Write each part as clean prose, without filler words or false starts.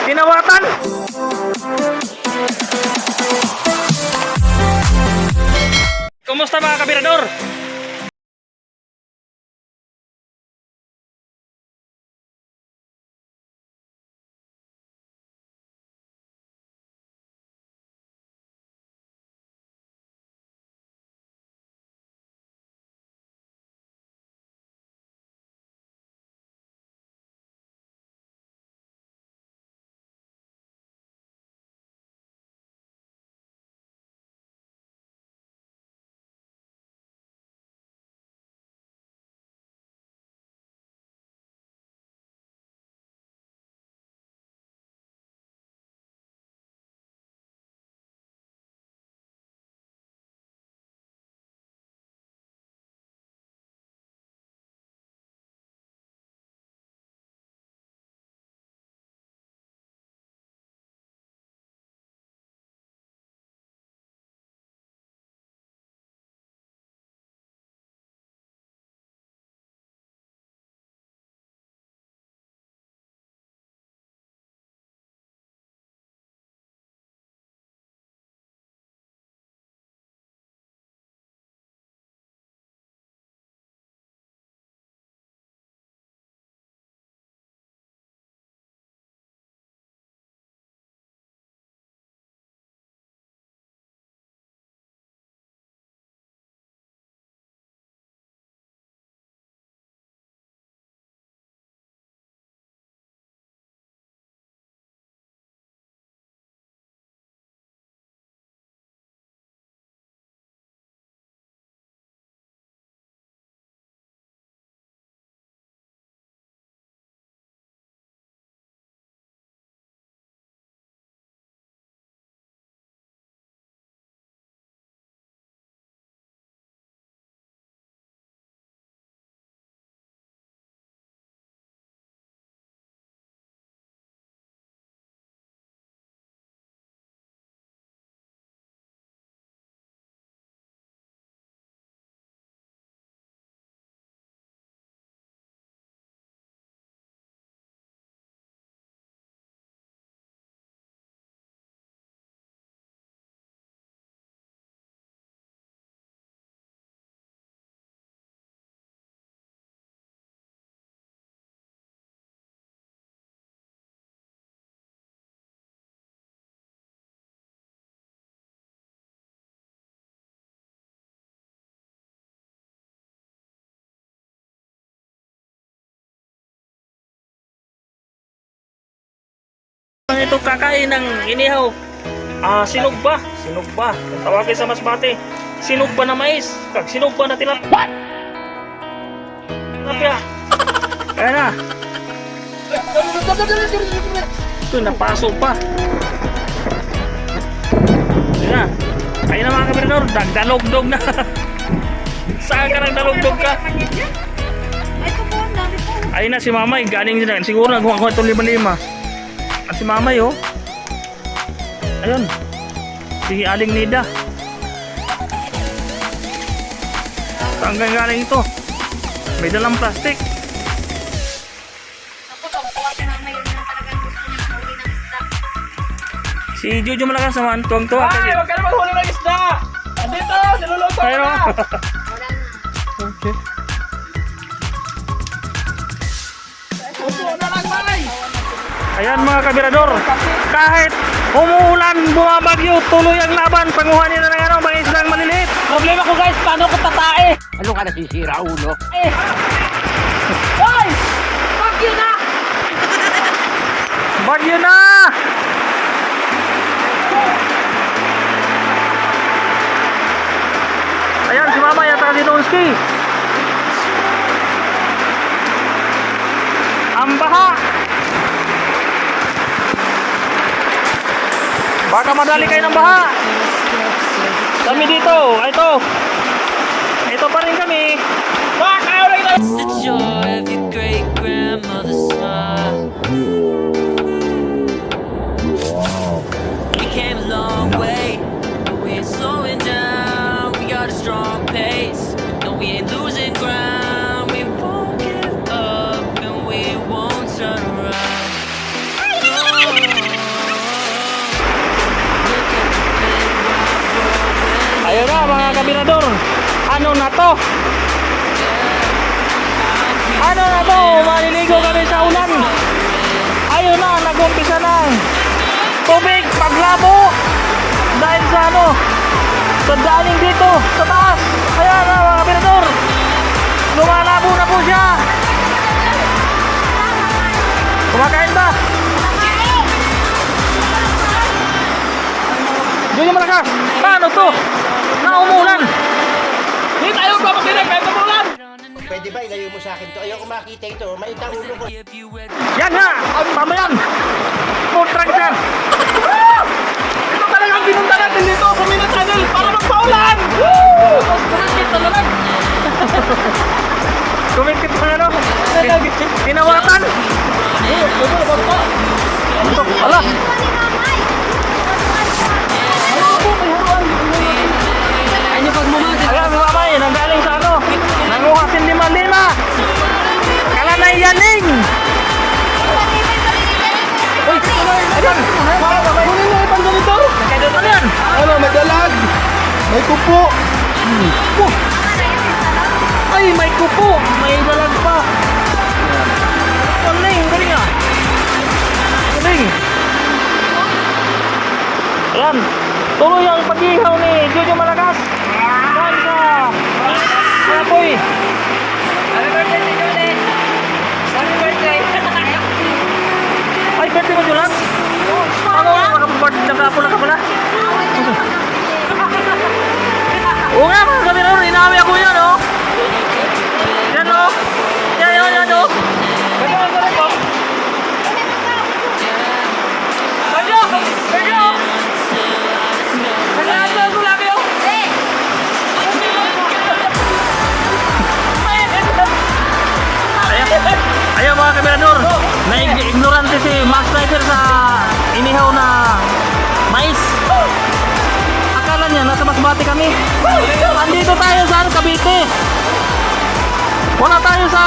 Tinawatan. Kumusta mga kabirador? Ito kakain ng inihaw. Sinugba. Sinugba. Kung tawagin sa Masbate, sinugba na mais. Sinugba na tilapia. What? Tilapia. Kaya na. Ito, napasok pa. Kaya na. Kaya na mga kabirador. Dalogdog na. Saan ka nang dalogdog ka? Ayun na si Mamay. Galing din. Siguro nagkuha ko itong 5-5. At si Mamay oh. Ayun. Si Aling Nida. Saan galing ito? May dalang plastic. Si Jojo Malakas naman, tuwang-tuwa. Ay, wag ka na maghuli ng isda! Dito, niluluto ko Pero, na! okay. Upo na lang, May! Ayan mga kabirador, kahit umuulan, bumabagyo, tuloy ang laban, panguhanin na ng ano, mga isdang maliliit. Problema ko guys, paano ko tatae? Ano ka nasisira, ulo? Hoy! Bagyo na! Bagyo na! Ayan si Mama yata si Donski. Ang baha. Baka madali kayo ng baha. Kami dito. Ito pa rin kami. It's the joy of your great grandmother's smile. We came a long way, but we ain't slowing down. We got a strong pace. No, we ain't losing ground. We won't give up and we won't turn around. No. kabirador, ano na to? Ano na to? Maliligo kami sa ulan. Ayun na, nag-umpisa ng tubig, paglabo. Dahil sa ano, sa daling dito, sa taas. Ayan na mga kabirador. Lumalabo na po siya. Kumakain ba? Hindi malakas. Paano to? Naumulan. Hindi tayo papakinig kahit umulan. Pwede ba ilayo mo sa akin to? Ayoko makita ito. Maita ulo ko. Yan nga. Pamayan. Food truck dyan. Ito talagang pinunta natin dito sa Mina Channel para magpaulan. Woo! Kumikit talaga. Kumikit pa ano? Tinawatan. Ala. Ayan, mga kamay, nanggaling sa ano? Nanguhasin 5-5. Kalanay yaling. Uy, ayan. Kunin na yung pangganito. Ano yan? Ano, may dalag. May kupo. Ay, may kupo. May dalag pa. Galing, galing ah. Galing. Ayan. Tuloy ang pag-ihaw ni Jojo Malakas. Saan sa Apoy. Happy birthday si Julie. Happy birthday. Ay, birthday mo, Julan? Ano, nakapag-birthday na ka pala? Oo nga, mga kabirador, inawi ako yan, oh. Yan, oh. Yan, oh. Ayaw mga kabirador, na-ignorante si Max Sniper sa inihaw na mais. Akala niya nasa Masbate kami. Andito tayo sa Cavite. Wala tayo sa...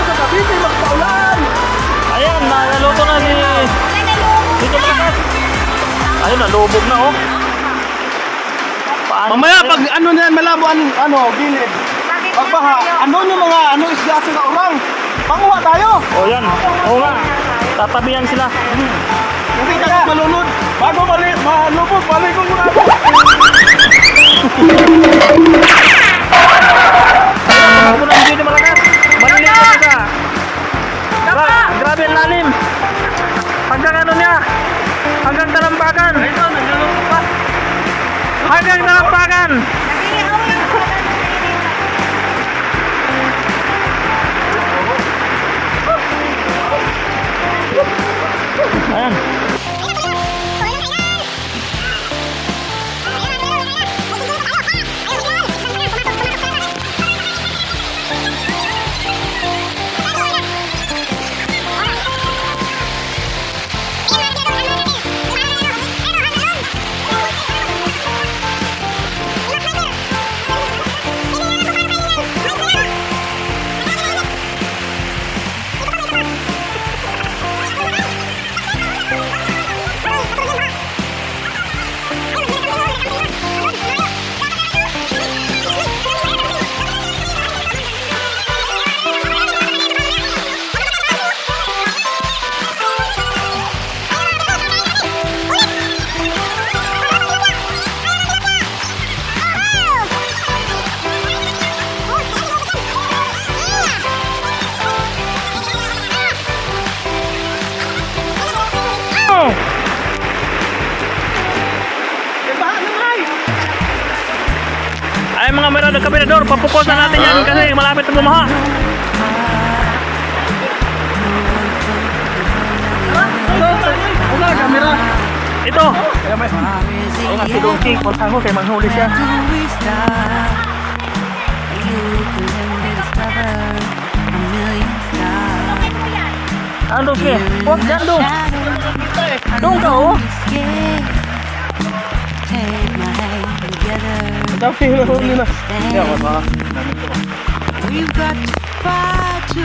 Cavite, magpaulan. Ayan, naluto na si... Dito Malakas. Ayun, nalubog na oh. Paano? Mamaya pag ano na yan, malabo ano, gilid. Pagbaha, ano yung mga isda sa urang. Panguha tayo. Oh yan, oo nga. Tatabihan sila. Kasi tayo malunod. Bago malubog, balik ko muna ako. Tumakbo na dito Malakas. Malilim na siya. Grabe ang lalim. Hanggang ano niya? Hanggang talampakan. Hanggang talampakan. Ayan. Ay mga meron kabirador, papuposan natin yan kasi malapit na bumaha. Wala, camera. Ito. Kaya may... Ay nga si Donkey, punta ko kay manghuli siya. Ano Donkey? Huwag dyan Dong. Dong ka oh. Dapat yung huli na. Yeah, wala. We've got to fight to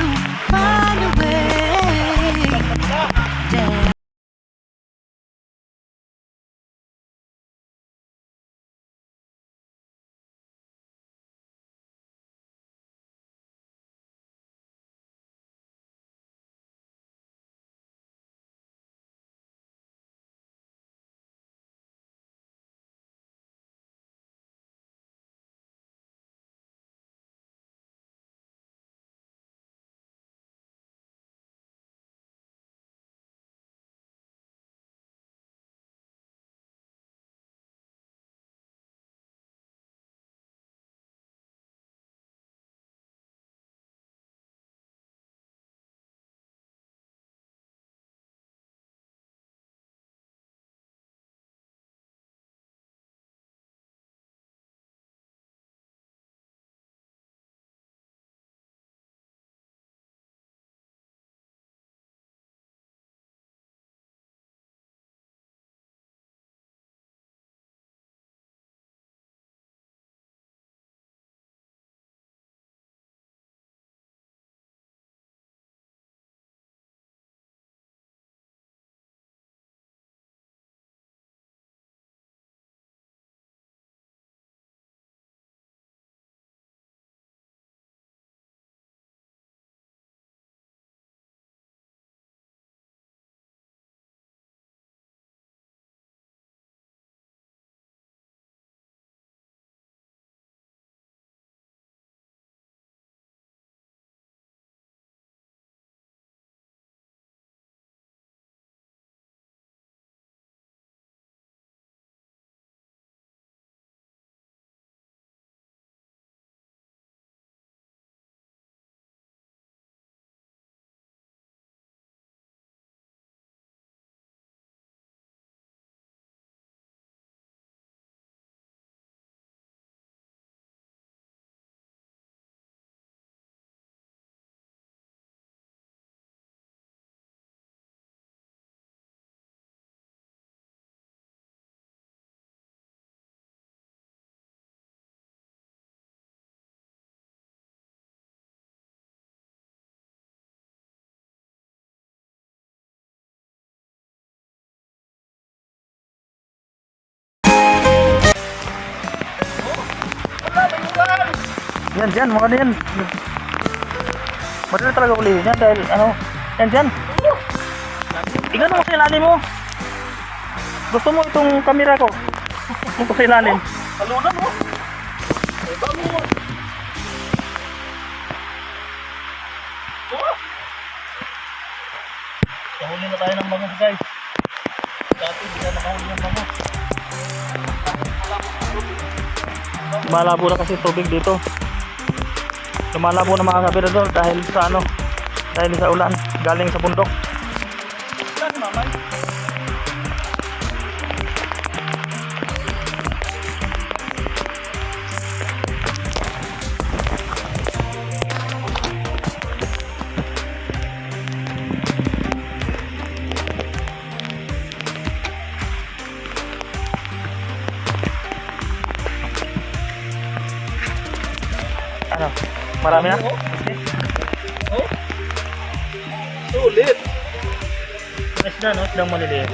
find a way. Yan, dyan, mga yan. Madali talaga ulihin yan dahil ano, yan dyan. Tingnan mo sa ilalim mo. Gusto mo itong kamera ko? Ito sa ilalim. Talunan mo. Ay, bago mo. Oh! Nahuli na tayo ng bangus guys. Dati hindi na nakahuli ng bangus. Malabo na kasi tubig dito. Lumalabo na mga kabirador dahil sa ano, dahil sa ulan galing sa bundok. Saan, mamay? Ano? Marami na? Oh? Sulit. Isda no? Isdang maliliit.